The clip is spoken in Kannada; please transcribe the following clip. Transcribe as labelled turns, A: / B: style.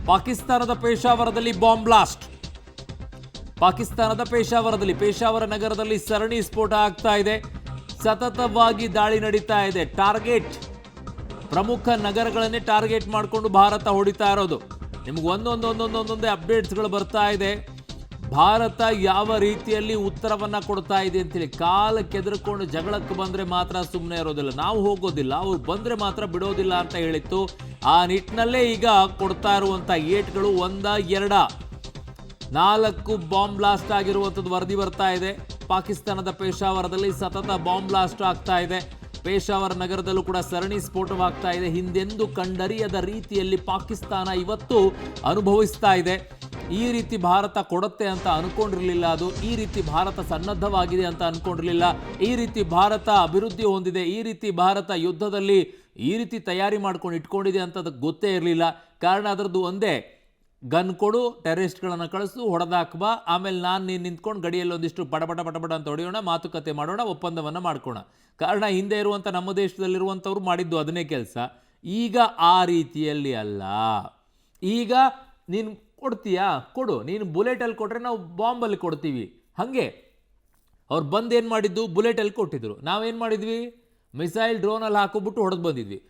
A: ಪಾಕಿಸ್ತಾನದ ಪೇಶಾವರದಲ್ಲಿ ಬಾಂಬ್ ಬ್ಲಾಸ್ಟ್. ಪಾಕಿಸ್ತಾನದ ಪೇಶಾವರ ನಗರದಲ್ಲಿ ಸರಣಿ ಸ್ಫೋಟ ಆಗ್ತಾ ಇದೆ. ಸತತವಾಗಿ ದಾಳಿ ನಡೀತಾ ಇದೆ. ಟಾರ್ಗೆಟ್ ಪ್ರಮುಖ ನಗರಗಳನ್ನೇ ಟಾರ್ಗೆಟ್ ಮಾಡಿಕೊಂಡು ಭಾರತ ಹೊಡಿತಾ ಇರೋದು. ನಿಮ್ಗೆ ಒಂದೊಂದೇ ಅಪ್ಡೇಟ್ಸ್ಗಳು ಬರ್ತಾ ಇದೆ. ಭಾರತ ಯಾವ ರೀತಿಯಲ್ಲಿ ಉತ್ತರವನ್ನ ಕೊಡ್ತಾ ಇದೆ ಅಂತೇಳಿ. ಕಾಲಕ್ಕೆ ಎದುರುಕೊಂಡು ಜಗಳಕ್ಕೆ ಬಂದ್ರೆ ಮಾತ್ರ ಸುಮ್ಮನೆ ಇರೋದಿಲ್ಲ, ನಾವು ಹೋಗೋದಿಲ್ಲ, ಅವ್ರು ಬಂದ್ರೆ ಮಾತ್ರ ಬಿಡೋದಿಲ್ಲ ಅಂತ ಹೇಳಿತ್ತು. ಆ ನಿಟ್ಟಿನಲ್ಲೇ ಈಗ ಕೊಡ್ತಾ ಇರುವಂತ ಏಟ್ಗಳು 4 ಬಾಂಬ್ ಬ್ಲಾಸ್ಟ್ ಆಗಿರುವಂಥದ್ದು ವರದಿ ಬರ್ತಾ ಇದೆ. ಪಾಕಿಸ್ತಾನದ ಪೇಶಾವರದಲ್ಲಿ ಸತತ ಬಾಂಬ್ ಬ್ಲಾಸ್ಟ್ ಆಗ್ತಾ ಇದೆ. ಪೇಶಾವರ ನಗರದಲ್ಲೂ ಕೂಡ ಸರಣಿ ಸ್ಫೋಟವಾಗ್ತಾ ಇದೆ. ಹಿಂದೆಂದೂ ಕಂಡರಿಯದ ರೀತಿಯಲ್ಲಿ ಪಾಕಿಸ್ತಾನ ಇವತ್ತು ಅನುಭವಿಸ್ತಾ ಇದೆ. ಈ ರೀತಿ ಭಾರತ ಕೊಡುತ್ತೆ ಅಂತ ಅನ್ಕೊಂಡಿರ್ಲಿಲ್ಲ. ಅದು ಈ ರೀತಿ ಭಾರತ ಸನ್ನದ್ಧವಾಗಿದೆ ಅಂತ ಅನ್ಕೊಂಡಿರ್ಲಿಲ್ಲ. ಈ ರೀತಿ ಭಾರತ ಅಭಿವೃದ್ಧಿ ಹೊಂದಿದೆ, ಈ ರೀತಿ ಭಾರತ ಯುದ್ಧದಲ್ಲಿ ಈ ರೀತಿ ತಯಾರಿ ಮಾಡ್ಕೊಂಡು ಇಟ್ಕೊಂಡಿದೆ ಅಂತ ಅದಕ್ಕೆ ಗೊತ್ತೇ ಇರಲಿಲ್ಲ. ಕಾರಣ ಅದರದ್ದು ಒಂದೇ, ಗನ್ ಕೊಡು, ಟೆರರಿಸ್ಟ್ಗಳನ್ನು ಕಳಿಸು, ಹೊಡೆದಾಕ್ಬಾ, ಆಮೇಲೆ ನೀನು ನಿಂತ್ಕೊಂಡು ಗಡಿಯಲ್ಲಿ ಒಂದಿಷ್ಟು ಪಟಪಟ ಅಂತ ಹೊಡೆಯೋಣ, ಮಾತುಕತೆ ಮಾಡೋಣ, ಒಪ್ಪಂದವನ್ನು ಮಾಡ್ಕೋಣ. ಕಾರಣ ಹಿಂದೆ ಇರುವಂಥ ನಮ್ಮ ದೇಶದಲ್ಲಿರುವಂಥವ್ರು ಮಾಡಿದ್ದು ಅದನ್ನೇ ಕೆಲಸ. ಈಗ ಆ ರೀತಿಯಲ್ಲಿ ಅಲ್ಲ. ಈಗ ನೀನು ಕೊಡ್ತೀಯಾ ಕೊಡು, ನೀನು ಬುಲೆಟಲ್ಲಿ ಕೊಟ್ಟರೆ ನಾವು ಬಾಂಬಲ್ಲಿ ಕೊಡ್ತೀವಿ. ಹಾಗೆ ಅವ್ರು ಬಂದು ಏನು ಮಾಡಿದ್ದು, ಬುಲೆಟಲ್ಲಿ ಕೊಟ್ಟಿದ್ರು. ನಾವೇನು ಮಾಡಿದ್ವಿ, ಮಿಸೈಲ್ ಡ್ರೋನಲ್ಲಿ ಹಾಕೋಬಿಟ್ಟು ಹೊಡೆದು ಬಂದಿದ್ವಿ.